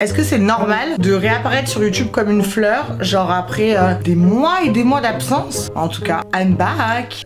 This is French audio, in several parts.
Est-ce que c'est normal de réapparaître sur YouTube comme une fleur, genre après des mois et des mois d'absence? En tout cas, I'm back.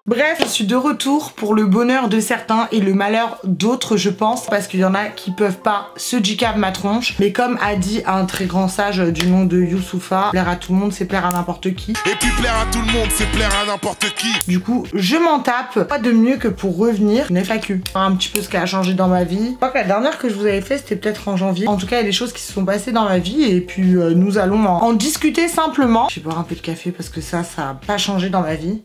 Bref, je suis de retour pour le bonheur de certains et le malheur d'autres, je pense, parce qu'il y en a qui peuvent pas se jicab ma tronche. Mais comme a dit un très grand sage du nom de Youssoufa, plaire à tout le monde, c'est plaire à n'importe qui. Et puis plaire à tout le monde, c'est plaire à n'importe qui. Du coup, je m'en tape. Pas de mieux que pour revenir une FAQ. Un petit peu ce qui a changé dans ma vie. Je crois que la dernière que je vous avais fait, c'était peut-être en janvier. En tout cas, il y a des choses qui se sont passées dans ma vie et puis nous allons en discuter simplement. Je vais boire un peu de café parce que ça a pas changé dans ma vie.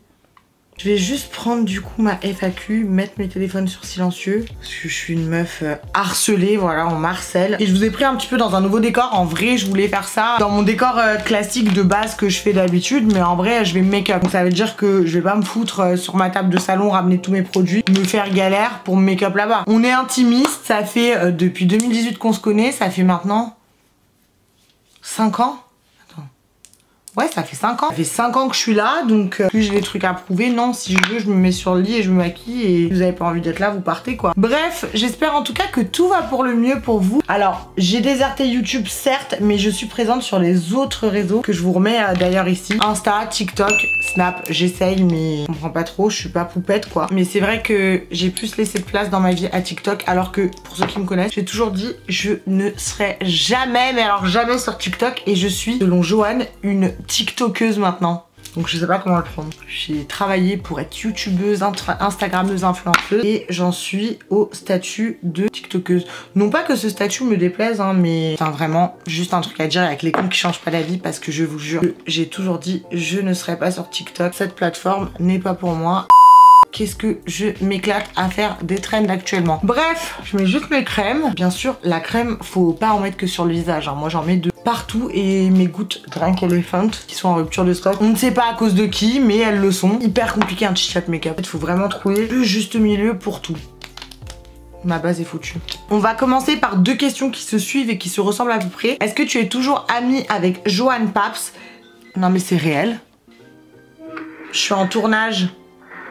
Je vais juste prendre du coup ma FAQ, mettre mes téléphones sur silencieux, parce que je suis une meuf harcelée, voilà, on m'harcèle. Et je vous ai pris un petit peu dans un nouveau décor, en vrai je voulais faire ça dans mon décor classique de base que je fais d'habitude, mais en vrai je vais me make-up. Donc ça veut dire que je vais pas me foutre sur ma table de salon, ramener tous mes produits, me faire galère pour me make-up là-bas. On est intimiste, ça fait depuis 2018 qu'on se connaît, ça fait maintenant 5 ans. Ouais, ça fait 5 ans. Ça fait 5 ans que je suis là, donc plus j'ai des trucs à prouver. Non, si je veux, je me mets sur le lit et je me maquille et si vous avez pas envie d'être là, vous partez quoi. Bref, j'espère en tout cas que tout va pour le mieux pour vous. Alors, j'ai déserté YouTube certes, mais je suis présente sur les autres réseaux que je vous remets d'ailleurs ici. Insta, TikTok, Snap, j'essaye mais je comprends pas trop, je suis pas poupette quoi. Mais c'est vrai que j'ai plus laissé de place dans ma vie à TikTok alors que pour ceux qui me connaissent, j'ai toujours dit je ne serai jamais, mais alors jamais sur TikTok et je suis, selon Joanne, une TikTokeuse maintenant. Donc je sais pas comment le prendre. J'ai travaillé pour être youtubeuse, instagrammeuse, influenceuse et j'en suis au statut de tiktokeuse. Non pas que ce statut me déplaise hein, mais c'est vraiment juste un truc à dire avec les comptes qui changent pas la vie parce que je vous jure, j'ai toujours dit je ne serai pas sur TikTok. Cette plateforme n'est pas pour moi. Qu'est-ce que je m'éclate à faire des trends actuellement. Bref, je mets juste mes crèmes. Bien sûr, la crème, faut pas en mettre que sur le visage. Hein. Moi, j'en mets de partout et mes gouttes Drink Elephant qui sont en rupture de stock. On ne sait pas à cause de qui, mais elles le sont. Hyper compliqué un chit-chat make-up. Il faut vraiment trouver le juste milieu pour tout. Ma base est foutue. On va commencer par 2 questions qui se suivent et qui se ressemblent à peu près. Est-ce que tu es toujours amie avec Joanne Paps? Non mais c'est réel. Je suis en tournage.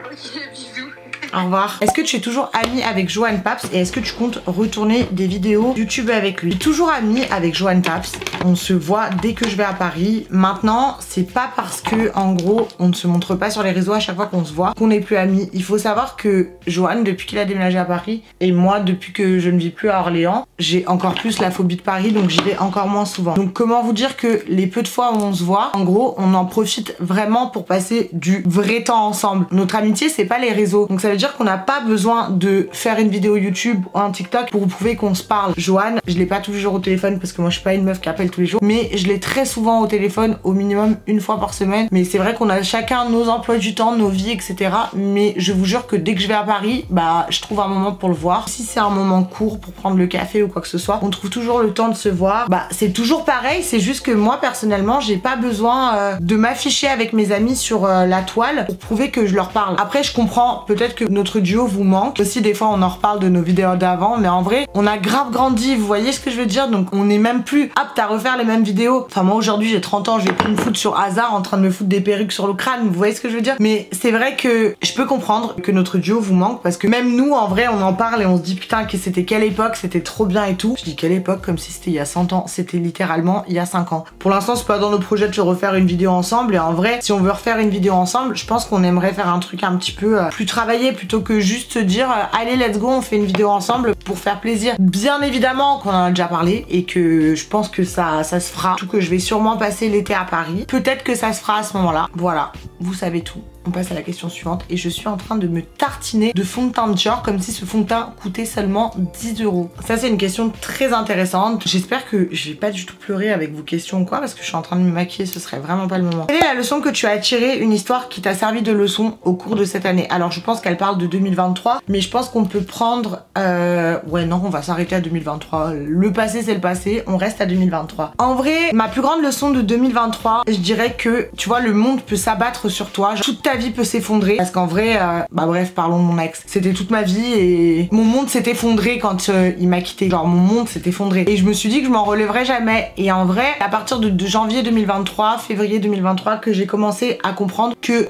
Bisous. Au revoir. Est-ce que tu es toujours amie avec Joanne Paps et est-ce que tu comptes retourner des vidéos YouTube avec lui? Je suis toujours amie avec Joanne Paps. On se voit dès que je vais à Paris. Maintenant, c'est pas parce que, en gros, on ne se montre pas sur les réseaux à chaque fois qu'on se voit qu'on n'est plus amis. Il faut savoir que Joanne, depuis qu'il a déménagé à Paris, et moi, depuis que je ne vis plus à Orléans, j'ai encore plus la phobie de Paris, donc j'y vais encore moins souvent. Donc comment vous dire que les peu de fois où on se voit, en gros, on en profite vraiment pour passer du vrai temps ensemble. Notre amitié, c'est pas les réseaux. Donc ça veut dire qu'on n'a pas besoin de faire une vidéo YouTube ou un TikTok pour prouver qu'on se parle. Joanne, je l'ai pas tous les jours au téléphone parce que moi je suis pas une meuf qui appelle tous les jours, mais je l'ai très souvent au téléphone, au minimum 1 fois par semaine. Mais c'est vrai qu'on a chacun nos emplois du temps, nos vies, etc. Mais je vous jure que dès que je vais à Paris, bah je trouve un moment pour le voir. Si c'est un moment court pour prendre le café ou quoi que ce soit, on trouve toujours le temps de se voir. Bah c'est toujours pareil, c'est juste que moi personnellement, j'ai pas besoin de m'afficher avec mes amis sur la toile pour prouver que je leur parle. Après je comprends peut-être que notre duo vous manque. Aussi des fois on en reparle de nos vidéos d'avant, mais en vrai on a grave grandi, vous voyez ce que je veux dire? Donc on est même plus apte à refaire les mêmes vidéos. Enfin moi aujourd'hui j'ai 30 ans, je vais plus me foutre sur hasard en train de me foutre des perruques sur le crâne, vous voyez ce que je veux dire? Mais c'est vrai que je peux comprendre que notre duo vous manque parce que même nous en vrai on en parle et on se dit putain que c'était quelle époque, c'était trop bien et tout. Je dis quelle époque comme si c'était il y a 100 ans, c'était littéralement il y a 5 ans. Pour l'instant c'est pas dans nos projets de se refaire une vidéo ensemble et en vrai si on veut refaire une vidéo ensemble, je pense qu'on aimerait faire un truc un petit peu plus travaillé plutôt que juste se dire allez let's go on fait une vidéo ensemble pour faire plaisir. Bien évidemment qu'on en a déjà parlé et que je pense que ça se fera, tout que je vais sûrement passer l'été à Paris. Peut-être que ça se fera à ce moment-là, voilà. vous savez tout. On passe à la question suivante et je suis en train de me tartiner de fond de teint Dior comme si ce fond de teint coûtait seulement 10 €. Ça c'est une question très intéressante. J'espère que je vais pas du tout pleurer avec vos questions ou quoi parce que je suis en train de me maquiller, ce serait vraiment pas le moment. Quelle est la leçon que tu as tirée, une histoire qui t'a servi de leçon au cours de cette année? Alors je pense qu'elle parle de 2023 mais je pense qu'on peut prendre... Ouais non, on va s'arrêter à 2023. Le passé c'est le passé, on reste à 2023. En vrai, ma plus grande leçon de 2023, je dirais que tu vois le monde peut s'abattre sur toi, genre, toute ta vie peut s'effondrer parce qu'en vrai, bah bref, parlons de mon ex. C'était toute ma vie et mon monde s'est effondré quand il m'a quitté. Genre mon monde s'est effondré et je me suis dit que je m'en relèverais jamais. Et en vrai, à partir de janvier 2023, février 2023, que j'ai commencé à comprendre que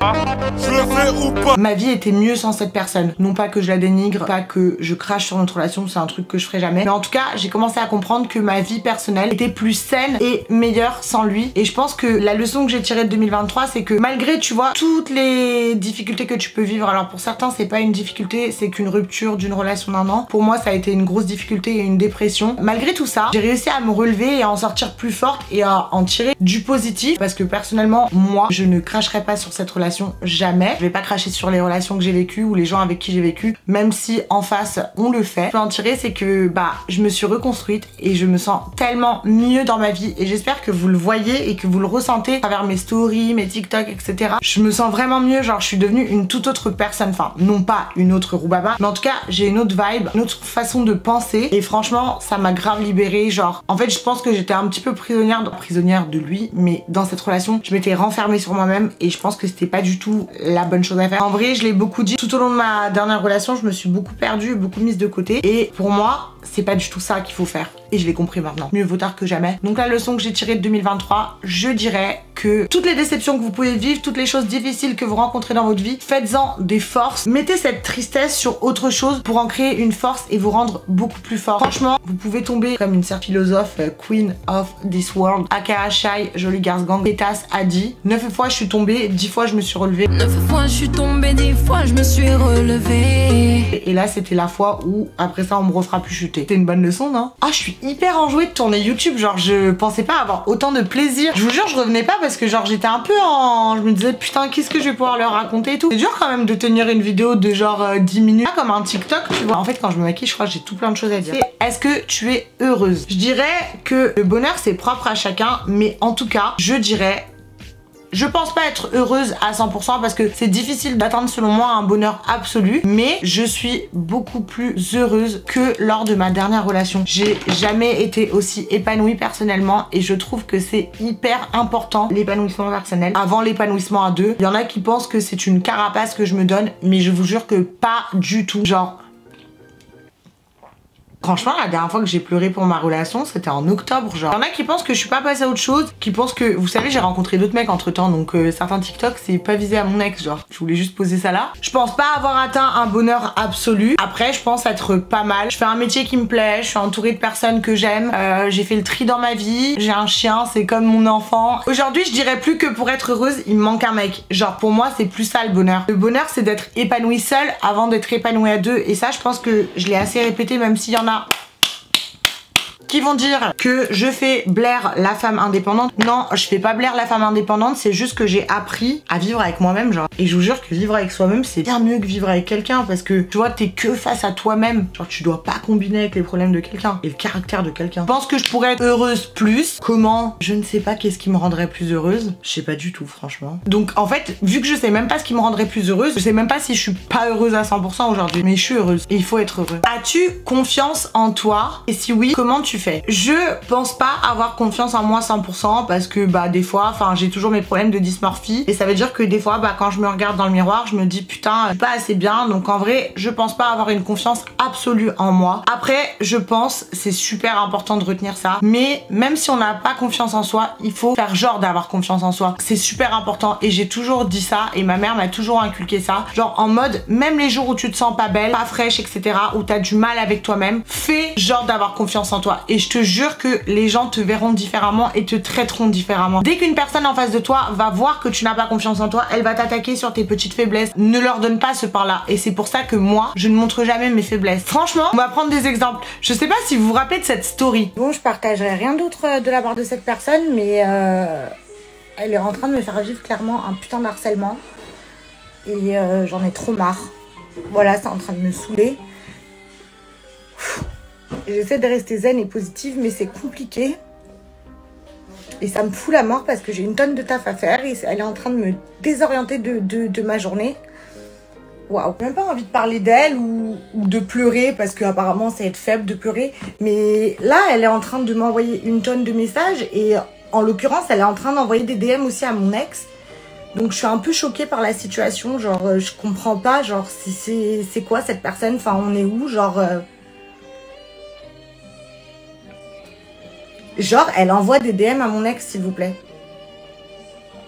ma vie était mieux sans cette personne. Non pas que je la dénigre, pas que je crache sur notre relation, c'est un truc que je ferai jamais. Mais en tout cas, j'ai commencé à comprendre que ma vie personnelle était plus saine et meilleure sans lui. Et je pense que la leçon que j'ai tirée de 2023, c'est que malgré, tu vois, toutes les difficultés que tu peux vivre, alors pour certains c'est pas une difficulté, c'est qu'une rupture d'une relation d'1 an. Pour moi ça a été une grosse difficulté et une dépression. Malgré tout ça, j'ai réussi à me relever et à en sortir plus forte et à en tirer du positif parce que personnellement, moi, je ne cracherai pas sur cette relation jamais. Je vais pas cracher sur les relations que j'ai vécues ou les gens avec qui j'ai vécu, même si en face on le fait. Ce que je peux en tirer, c'est que bah je me suis reconstruite et je me sens tellement mieux dans ma vie et j'espère que vous le voyez et que vous le ressentez à travers mes stories, mes TikTok, etc. Je me sens vraiment mieux, genre je suis devenue une toute autre personne, enfin non pas une autre Roubaba, mais en tout cas j'ai une autre vibe, une autre façon de penser et franchement ça m'a grave libérée. Genre en fait je pense que j'étais un petit peu prisonnière de lui, mais dans cette relation je m'étais renfermée sur moi-même et je pense que c'était pas du tout la bonne chose à faire. En vrai je l'ai beaucoup dit tout au long de ma dernière relation, je me suis beaucoup perdue, beaucoup mise de côté et pour moi c'est pas du tout ça qu'il faut faire et je l'ai compris maintenant. Mieux vaut tard que jamais. Donc la leçon que j'ai tirée de 2023, je dirais que toutes les déceptions que vous pouvez vivre, toutes les choses difficiles que vous rencontrez dans votre vie, faites-en des forces. Mettez cette tristesse sur autre chose pour en créer une force et vous rendre beaucoup plus fort. Franchement, vous pouvez tomber comme une certaine philosophe, Queen of this world, aka Shai, Jolie Garce Gang, Pétasse a dit 9 fois je suis tombée, 10 fois je me suis relevée. 9 fois je suis tombée, 10 fois je me suis relevée. Et là c'était la fois où après ça on me refera plus chuter. C'était une bonne leçon, non? Ah, je suis hyper enjouée de tourner YouTube, genre je pensais pas avoir autant de plaisir. Je vous jure, je revenais pas parce que genre j'étais un peu en... Je me disais putain, qu'est-ce que je vais pouvoir leur raconter et tout. C'est dur quand même de tenir une vidéo de genre 10 minutes, pas comme un TikTok, tu vois. En fait, quand je me maquille, je crois que j'ai tout plein de choses à dire. Est-ce que tu es heureuse? Je dirais que le bonheur c'est propre à chacun, mais en tout cas, je dirais... Je pense pas être heureuse à 100% parce que c'est difficile d'atteindre selon moi un bonheur absolu, mais je suis beaucoup plus heureuse que lors de ma dernière relation. J'ai jamais été aussi épanouie personnellement et je trouve que c'est hyper important l'épanouissement personnel avant l'épanouissement à deux. Il y en a qui pensent que c'est une carapace que je me donne, mais je vous jure que pas du tout. Genre... Franchement, la dernière fois que j'ai pleuré pour ma relation, c'était en octobre, genre. Il y en a qui pensent que je suis pas passée à autre chose, qui pensent que... Vous savez, j'ai rencontré d'autres mecs entre temps, donc certains TikTok, c'est pas visé à mon ex, genre. Je voulais juste poser ça là. Je pense pas avoir atteint un bonheur absolu. Après, je pense être pas mal. Je fais un métier qui me plaît, je suis entourée de personnes que j'aime. J'ai fait le tri dans ma vie. J'ai un chien, c'est comme mon enfant. Aujourd'hui, je dirais plus que pour être heureuse, il me manque un mec. Genre, pour moi, c'est plus ça le bonheur. Le bonheur, c'est d'être épanouie seule avant d'être épanouie à deux. Et ça, je pense que je l'ai assez répété, même s'il y en a qui vont dire que je fais Blair la femme indépendante. Non, je fais pas Blair la femme indépendante, c'est juste que j'ai appris à vivre avec moi-même, genre. Et je vous jure que vivre avec soi-même, c'est bien mieux que vivre avec quelqu'un parce que, tu vois, t'es que face à toi-même. Genre, tu dois pas combiner avec les problèmes de quelqu'un et le caractère de quelqu'un. Je pense que je pourrais être heureuse plus. Comment? Je ne sais pas qu'est-ce qui me rendrait plus heureuse. Je sais pas du tout, franchement. Donc, en fait, vu que je sais même pas ce qui me rendrait plus heureuse, je sais même pas si je suis pas heureuse à 100% aujourd'hui. Mais je suis heureuse et il faut être heureux. As-tu confiance en toi? Et si oui, comment tu fais? Je pense pas avoir confiance en moi 100% parce que bah des fois, enfin j'ai toujours mes problèmes de dysmorphie et ça veut dire que des fois bah quand je me regarde dans le miroir je me dis putain je suis pas assez bien, donc en vrai je pense pas avoir une confiance absolue en moi. Après je pense, c'est super important de retenir ça, mais même si on n'a pas confiance en soi, il faut faire genre d'avoir confiance en soi. C'est super important et j'ai toujours dit ça et ma mère m'a toujours inculqué ça, genre en mode même les jours où tu te sens pas belle, pas fraîche, etc., où t'as du mal avec toi-même, fais genre d'avoir confiance en toi et je te jure que les gens te verront différemment et te traiteront différemment. Dès qu'une personne en face de toi va voir que tu n'as pas confiance en toi, elle va t'attaquer sur tes petites faiblesses. Ne leur donne pas ce pain-là. Et c'est pour ça que moi, je ne montre jamais mes faiblesses. Franchement, on va prendre des exemples. Je sais pas si vous vous rappelez de cette story. Bon, je partagerai rien d'autre de la part de cette personne, mais Elle est en train de me faire vivre clairement un putain d'harcèlement. Et j'en ai trop marre. Voilà, c'est en train de me saouler. J'essaie de rester zen et positive, mais c'est compliqué. Et ça me fout la mort parce que j'ai une tonne de taf à faire. Et elle est en train de me désorienter de ma journée. Waouh. J'ai même pas envie de parler d'elle ou de pleurer parce qu'apparemment c'est être faible de pleurer. Mais là, elle est en train de m'envoyer une tonne de messages. Et en l'occurrence, elle est en train d'envoyer des DM aussi à mon ex. Donc je suis un peu choquée par la situation. Genre, je comprends pas. Genre, si c'est quoi cette personne? Enfin, on est où? Genre... Genre, elle envoie des DM à mon ex, s'il vous plaît.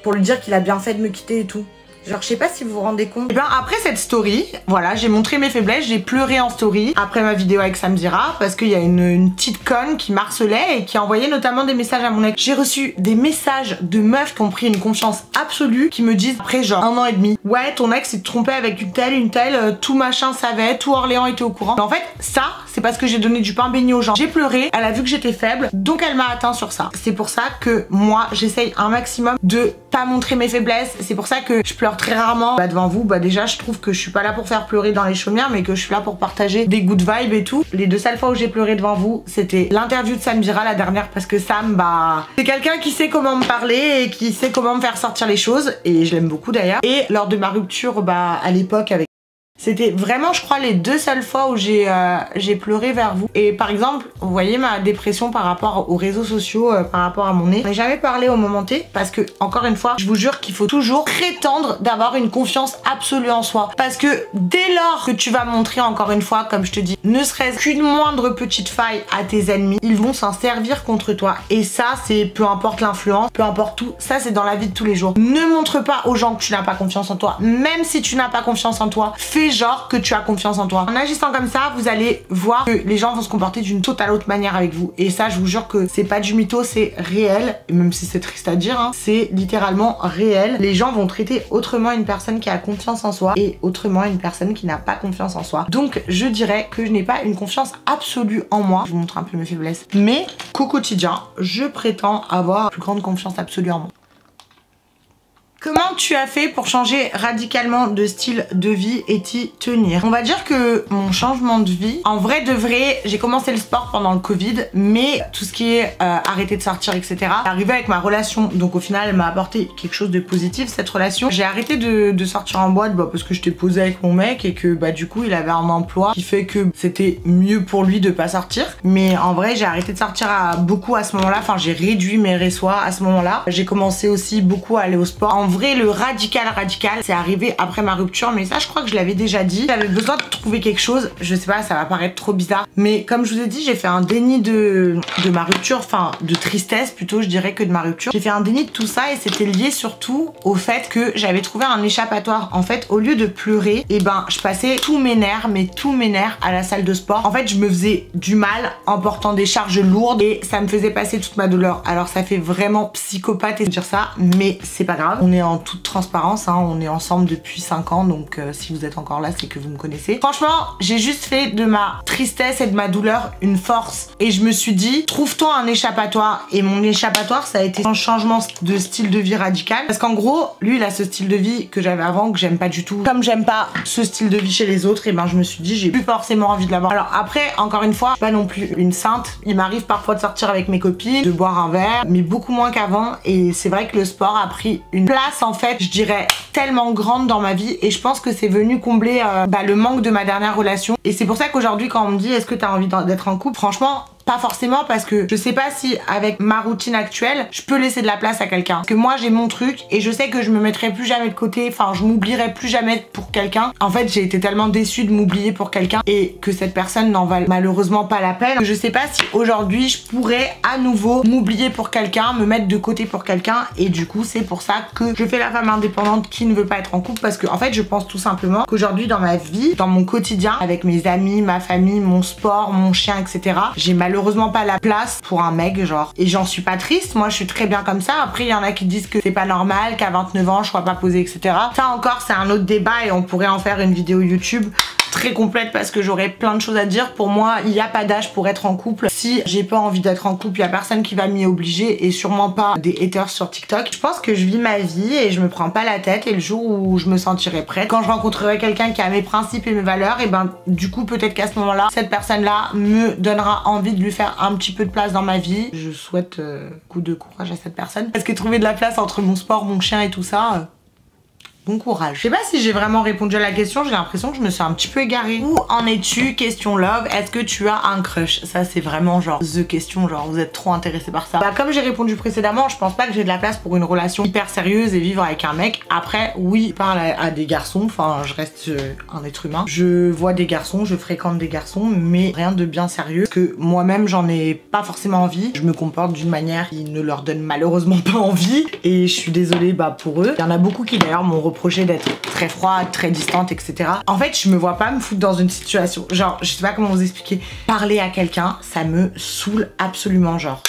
Pour lui dire qu'il a bien fait de me quitter et tout. Genre, je sais pas si vous vous rendez compte. Et bien, après cette story, voilà, j'ai montré mes faiblesses, j'ai pleuré en story après ma vidéo avec Samdira parce qu'il y a une petite conne qui m'harcelait et qui envoyait notamment des messages à mon ex. J'ai reçu des messages de meufs qui ont pris une confiance absolue, qui me disent après genre 1 an et demi, ouais, ton ex s'est trompé avec une telle, tout machin savait, tout Orléans était au courant. Mais en fait, ça, c'est parce que j'ai donné du pain béni aux gens. J'ai pleuré, elle a vu que j'étais faible, donc elle m'a atteint sur ça. C'est pour ça que moi, j'essaye un maximum de pas montrer mes faiblesses. C'est pour ça que je pleure très rarement devant vous. Déjà, je trouve que je suis pas là pour faire pleurer dans les chaumières, mais que je suis là pour partager des good vibes et tout. Les 2 seules fois où j'ai pleuré devant vous, c'était l'interview de Samdira, la dernière, parce que Sam, c'est quelqu'un qui sait comment me parler et qui sait comment me faire sortir les choses, et je l'aime beaucoup d'ailleurs. Et lors de ma rupture, à l'époque avec... C'était vraiment, je crois, les 2 seules fois où j'ai pleuré vers vous. Et par exemple, vous voyez ma dépression par rapport aux réseaux sociaux, par rapport à mon nez. Je n'ai jamais parlé au moment T parce que, encore une fois, je vous jure qu'il faut toujours prétendre d'avoir une confiance absolue en soi. Parce que dès lors que tu vas montrer, encore une fois, comme je te dis, ne serait-ce qu'une moindre petite faille à tes ennemis, ils vont s'en servir contre toi. Et ça, c'est peu importe l'influence, peu importe tout, ça c'est dans la vie de tous les jours. Ne montre pas aux gens que tu n'as pas confiance en toi. Même si tu n'as pas confiance en toi, fais genre que tu as confiance en toi. En agissant comme ça, vous allez voir que les gens vont se comporter d'une totale autre manière avec vous. Et ça, je vous jure que c'est pas du mytho, c'est réel. Et même si c'est triste à dire, hein, c'est littéralement réel. Les gens vont traiter autrement une personne qui a confiance en soi et autrement une personne qui n'a pas confiance en soi. Donc, je dirais que je n'ai pas une confiance absolue en moi. Je vous montre un peu mes faiblesses. Mais qu'au quotidien, je prétends avoir une plus grande confiance absolue en moi. Comment tu as fait pour changer radicalement de style de vie et t'y tenir? On va dire que mon changement de vie, en vrai de vrai, j'ai commencé le sport pendant le Covid, mais tout ce qui est arrêter de sortir, etc. est arrivé avec ma relation, donc au final elle m'a apporté quelque chose de positif cette relation. J'ai arrêté de sortir en boîte parce que j'étais posée avec mon mec et que du coup il avait un emploi qui fait que c'était mieux pour lui de pas sortir. Mais en vrai j'ai arrêté de sortir beaucoup à ce moment-là, enfin j'ai réduit mes réseaux à ce moment-là. J'ai commencé aussi beaucoup à aller au sport. En vrai, le radical, c'est arrivé après ma rupture, mais ça, je crois que je l'avais déjà dit. J'avais besoin de trouver quelque chose. Je sais pas, ça va paraître trop bizarre, mais comme je vous ai dit, j'ai fait un déni de ma rupture, enfin, de tristesse plutôt, je dirais, que de ma rupture. J'ai fait un déni de tout ça et c'était lié surtout au fait que j'avais trouvé un échappatoire. En fait, au lieu de pleurer, je passais tous mes nerfs, à la salle de sport. En fait, je me faisais du mal en portant des charges lourdes et ça me faisait passer toute ma douleur. Alors, ça fait vraiment psychopathe de dire ça, mais c'est pas grave. On est en toute transparence, hein, on est ensemble depuis 5 ans, donc si vous êtes encore là, c'est que vous me connaissez. Franchement, j'ai juste fait de ma tristesse et de ma douleur une force. Et je me suis dit, trouve-toi un échappatoire. Et mon échappatoire, ça a été un changement de style de vie radical. Parce qu'en gros, lui, il a ce style de vie que j'avais avant, que j'aime pas du tout. Comme j'aime pas ce style de vie chez les autres, et je me suis dit, j'ai plus forcément envie de l'avoir. Alors après, encore une fois, je suis pas non plus une sainte. Il m'arrive parfois de sortir avec mes copines, de boire un verre, mais beaucoup moins qu'avant. Et c'est vrai que le sport a pris une place, en fait, je dirais tellement grande dans ma vie, et je pense que c'est venu combler le manque de ma dernière relation. Et c'est pour ça qu'aujourd'hui, quand on me dit est-ce que t'as envie d'être en couple, franchement, pas forcément, parce que je sais pas si avec ma routine actuelle je peux laisser de la place à quelqu'un, parce que moi j'ai mon truc et je sais que je me mettrai plus jamais de côté, enfin je m'oublierai plus jamais pour quelqu'un. En fait, j'ai été tellement déçue de m'oublier pour quelqu'un et que cette personne n'en valent malheureusement pas la peine. Je sais pas si aujourd'hui je pourrais à nouveau m'oublier pour quelqu'un, me mettre de côté pour quelqu'un, et du coup c'est pour ça que je fais la femme indépendante qui ne veut pas être en couple, parce que en fait je pense tout simplement qu'aujourd'hui dans ma vie, dans mon quotidien, avec mes amis, ma famille, mon sport, mon chien, etc., j'ai malheureusement pas la place pour un mec, genre. Et j'en suis pas triste, moi je suis très bien comme ça. Après il y en a qui disent que c'est pas normal, qu'à 29 ans je sois pas posée, etc. Ça encore c'est un autre débat et on pourrait en faire une vidéo YouTube très complète parce que j'aurais plein de choses à dire. Pour moi, il n'y a pas d'âge pour être en couple. Si j'ai pas envie d'être en couple, il y a personne qui va m'y obliger et sûrement pas des haters sur TikTok. Je pense que je vis ma vie et je me prends pas la tête, et le jour où je me sentirai prête, quand je rencontrerai quelqu'un qui a mes principes et mes valeurs, et ben du coup peut-être qu'à ce moment-là, cette personne-là me donnera envie de lui faire un petit peu de place dans ma vie. Je souhaite coup de courage à cette personne parce que trouver de la place entre mon sport, mon chien et tout ça, bon courage. Je sais pas si j'ai vraiment répondu à la question, j'ai l'impression que je me suis un petit peu égarée. Où en es-tu? Question love, est-ce que tu as un crush? Ça c'est vraiment genre the question, genre vous êtes trop intéressé par ça. Bah comme j'ai répondu précédemment, je pense pas que j'ai de la place pour une relation hyper sérieuse et vivre avec un mec. Après oui, je parle à des garçons, enfin je reste un être humain. Je vois des garçons, je fréquente des garçons, mais rien de bien sérieux. Parce que moi-même j'en ai pas forcément envie. Je me comporte d'une manière qui ne leur donne malheureusement pas envie. Et je suis désolée pour eux. Il y en a beaucoup qui d'ailleurs m'ont reproché d'être très froide, très distante, etc. En fait, je me vois pas me foutre dans une situation, genre, je sais pas comment vous expliquer. Parler à quelqu'un, ça me saoule absolument, genre.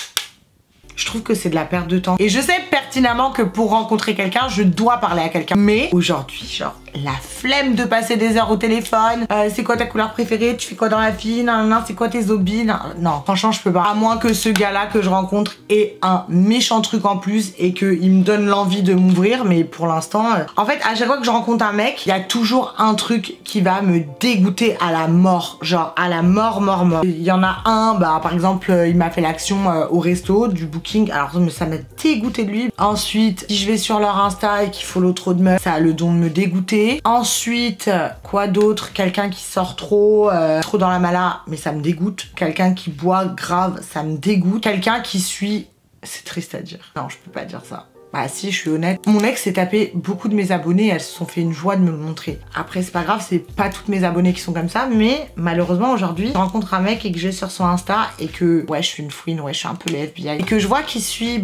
Je trouve que c'est de la perte de temps. Et je sais pertinemment que pour rencontrer quelqu'un, je dois parler à quelqu'un. Mais aujourd'hui, genre, la flemme de passer des heures au téléphone. C'est quoi ta couleur préférée? Tu fais quoi dans la vie? Non, c'est quoi tes hobbies? Non, franchement, je peux pas. À moins que ce gars-là que je rencontre ait un méchant truc en plus et qu'il me donne l'envie de m'ouvrir. Mais pour l'instant, en fait, à chaque fois que je rencontre un mec, il y a toujours un truc qui va me dégoûter à la mort. Genre, à la mort. Il y en a un, par exemple, il m'a fait l'action au resto, du booking. Alors ça m'a dégoûté de lui. Ensuite, si je vais sur leur Insta et qu'il follow trop de meufs, ça a le don de me dégoûter. Ensuite, quoi d'autre? Quelqu'un qui sort trop dans la mala, mais ça me dégoûte. Quelqu'un qui boit grave, ça me dégoûte. Quelqu'un qui suit... C'est triste à dire. Non, je peux pas dire ça. Bah si, je suis honnête. Mon ex s'est tapé beaucoup de mes abonnés, elles se sont fait une joie de me le montrer. Après c'est pas grave, c'est pas toutes mes abonnés qui sont comme ça, mais malheureusement aujourd'hui, je rencontre un mec et que je vais sur son Insta et que ouais je suis une fouine, ouais je suis un peu les FBI, et que je vois qu'il suit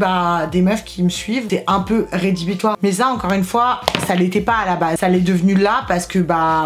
des meufs qui me suivent, c'est un peu rédhibitoire. Mais ça encore une fois, ça l'était pas à la base. Ça l'est devenu là parce que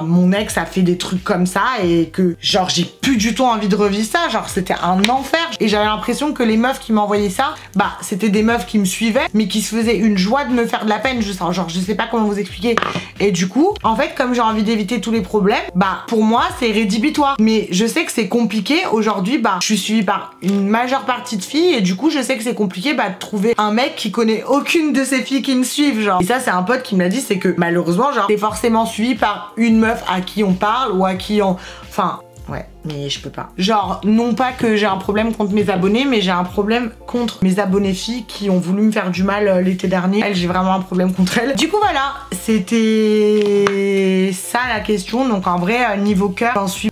mon ex a fait des trucs comme ça et que genre j'ai plus du tout envie de revivre ça, genre c'était un enfer. Et j'avais l'impression que les meufs qui m'envoyaient ça, c'était des meufs qui me suivaient mais qui se faisaient une joie de me faire de la peine, genre je sais pas comment vous expliquer. Et du coup, en fait, comme j'ai envie d'éviter tous les problèmes, pour moi c'est rédhibitoire. Mais je sais que c'est compliqué aujourd'hui, je suis suivie par une majeure partie de filles et du coup je sais que c'est compliqué de trouver un mec qui connaît aucune de ces filles qui me suivent, genre. Et ça c'est un pote qui me l'a dit, c'est que malheureusement genre t'es forcément suivi par une meuf à qui on parle ou à qui on... Enfin... Ouais, mais je peux pas. Genre, non pas que j'ai un problème contre mes abonnés, mais j'ai un problème contre mes abonnés filles qui ont voulu me faire du mal l'été dernier. Elle, j'ai vraiment un problème contre elle. Du coup, voilà, c'était ça la question. Donc en vrai, niveau cœur, j'en suis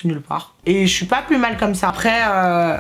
nulle part. Et je suis pas plus mal comme ça. Après,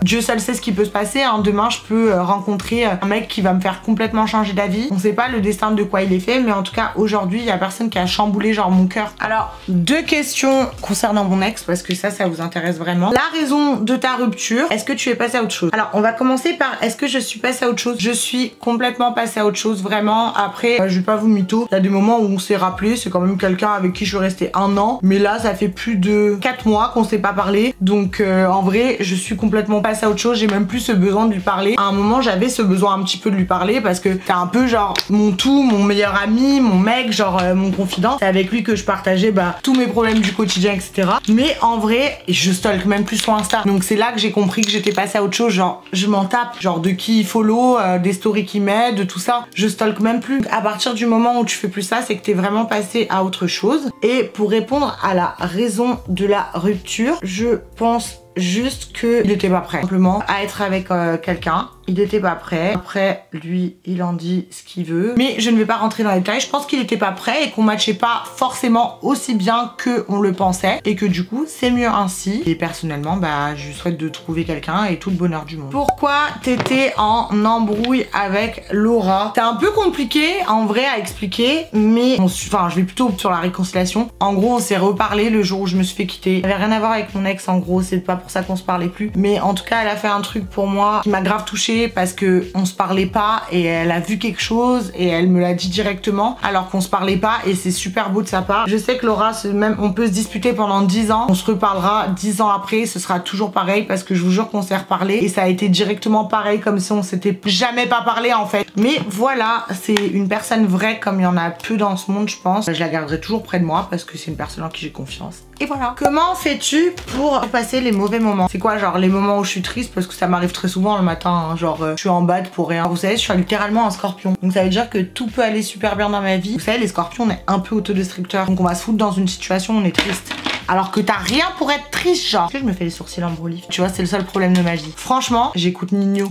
Dieu seul sait ce qui peut se passer. Hein. Demain, je peux rencontrer un mec qui va me faire complètement changer d'avis. On sait pas le destin de quoi il est fait, mais en tout cas, aujourd'hui, il y a personne qui a chamboulé genre mon cœur. Alors, 2 questions concernant mon ex, parce que ça vous intéresse vraiment. La raison de ta rupture, est-ce que tu es passée à autre chose? Alors, on va commencer par est-ce que je suis passée à autre chose? Je suis complètement passée à autre chose, vraiment. Après, je vais pas vous mytho. Il y a des moments où on s'est rappelé, c'est quand même quelqu'un avec qui je suis restée 1 an. Mais là, ça fait plus de 4 mois qu'on s'est pas parlé. Donc en vrai je suis complètement passée à autre chose, j'ai même plus ce besoin de lui parler. À un moment j'avais ce besoin un petit peu de lui parler parce que c'est un peu genre mon tout, mon meilleur ami, mon mec, genre mon confident. C'est avec lui que je partageais tous mes problèmes du quotidien, etc. Mais en vrai je stalk même plus son Insta. Donc c'est là que j'ai compris que j'étais passée à autre chose, genre je m'en tape, genre de qui il follow, des stories qu'il met, de tout ça. Je stalk même plus. À partir du moment où tu fais plus ça, c'est que t'es vraiment passé à autre chose. Et pour répondre à la raison de la rupture, je pense juste qu'il était pas prêt simplement à être avec quelqu'un. Il était pas prêt. Après, lui, il en dit ce qu'il veut. Mais je ne vais pas rentrer dans les détails. Je pense qu'il était pas prêt et qu'on matchait pas forcément aussi bien qu'on le pensait. Et que du coup, c'est mieux ainsi. Et personnellement, je lui souhaite de trouver quelqu'un et tout le bonheur du monde. Pourquoi t'étais en embrouille avec Laura? C'est un peu compliqué en vrai à expliquer, mais je vais plutôt sur la réconciliation. En gros, on s'est reparlé le jour où je me suis fait quitter. Ça avait rien à voir avec mon ex, en gros, c'est pas pour ça qu'on se parlait plus. Mais en tout cas, elle a fait un truc pour moi qui m'a grave touchée parce que on se parlait pas et elle a vu quelque chose et elle me l'a dit directement alors qu'on se parlait pas et c'est super beau de sa part. Je sais que Laura, on peut se disputer pendant 10 ans, on se reparlera 10 ans après, ce sera toujours pareil parce que je vous jure qu'on s'est reparlé et ça a été directement pareil comme si on s'était jamais pas parlé en fait. Mais voilà, c'est une personne vraie comme il y en a peu dans ce monde je pense. Je la garderai toujours près de moi. moi parce que c'est une personne en qui j'ai confiance. Et voilà. Comment fais-tu pour passer les mauvais moments? C'est quoi, genre les moments où je suis triste, parce que ça m'arrive très souvent le matin, hein, genre je suis en bad pour rien. Vous savez, je suis littéralement un scorpion. Donc ça veut dire que tout peut aller super bien dans ma vie. Vous savez, les scorpions, on est un peu autodestructeurs. Donc on va se foutre dans une situation où on est triste. Alors que t'as rien pour être triste, genre. Est-ce que je me fais les sourcils en brolife? Tu vois, c'est le seul problème de ma vie. Franchement, j'écoute Nino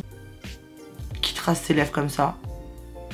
qui trace ses lèvres comme ça.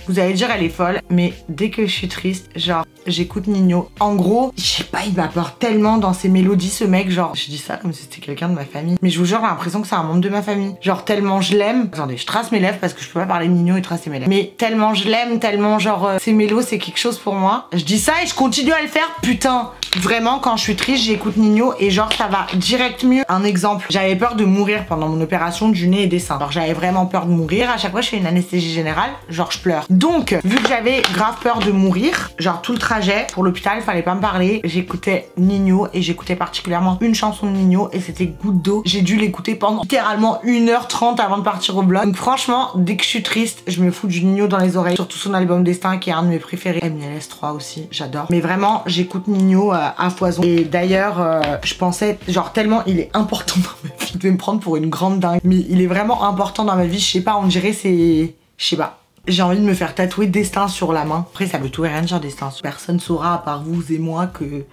Vous allez dire elle est folle, mais dès que je suis triste, genre j'écoute Nino. En gros, je sais pas, il m'apporte tellement dans ses mélodies ce mec, genre je dis ça comme si c'était quelqu'un de ma famille. Mais je vous jure, j'ai l'impression que c'est un membre de ma famille. Genre tellement je l'aime. Attendez, je trace mes lèvres parce que je peux pas parler de Nino et tracer mes lèvres. Mais tellement je l'aime, tellement genre ses mélos c'est quelque chose pour moi. Je dis ça et je continue à le faire, putain. Vraiment, quand je suis triste, j'écoute Nino et genre ça va direct mieux. Un exemple, j'avais peur de mourir pendant mon opération du nez et des seins. Alors j'avais vraiment peur de mourir. À chaque fois je fais une anesthésie générale, genre je pleure. Donc, vu que j'avais grave peur de mourir, genre tout le trajet pour l'hôpital, fallait pas me parler. J'écoutais Nino et j'écoutais particulièrement une chanson de Nino et c'était Goutte d'eau. J'ai dû l'écouter pendant littéralement 1h30 avant de partir au blog. Donc franchement, dès que je suis triste, je me fous du Nino dans les oreilles. Surtout son album Destin qui est un de mes préférés. MLS 3 aussi, j'adore. Mais vraiment, j'écoute Nino à foison. Et d'ailleurs, je pensais, genre tellement il est important dans ma vie. Je vais me prendre pour une grande dingue. Mais il est vraiment important dans ma vie, je sais pas, on dirait c'est... Je sais pas. J'ai envie de me faire tatouer Destin sur la main. Après, ça veut tout et rien dire Destin. Personne saura, à part vous et moi, que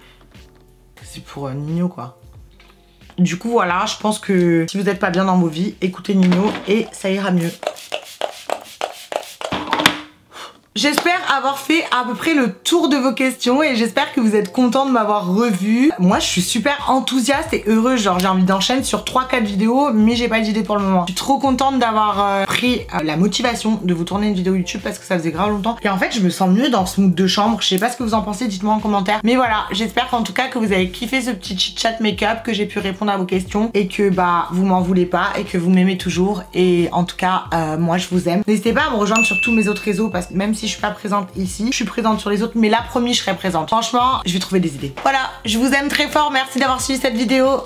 c'est pour Nino, quoi. Du coup, voilà, je pense que si vous n'êtes pas bien dans vos vies, écoutez Nino et ça ira mieux. J'espère avoir fait à peu près le tour de vos questions et j'espère que vous êtes contents de m'avoir revu. Moi je suis super enthousiaste et heureuse, genre j'ai envie d'enchaîner sur 3-4 vidéos mais j'ai pas d'idée pour le moment. Je suis trop contente d'avoir pris la motivation de vous tourner une vidéo YouTube parce que ça faisait grave longtemps. Et en fait je me sens mieux dans ce mood de chambre, je sais pas ce que vous en pensez, dites-moi en commentaire. Mais voilà, j'espère qu'en tout cas que vous avez kiffé ce petit chit-chat make-up, que j'ai pu répondre à vos questions et que bah vous m'en voulez pas et que vous m'aimez toujours. Et en tout cas moi je vous aime. N'hésitez pas à me rejoindre sur tous mes autres réseaux parce que même si je suis pas présente ici, je suis présente sur les autres, mais là promis je serai présente. Franchement, je vais trouver des idées. Voilà, je vous aime très fort, merci d'avoir suivi cette vidéo.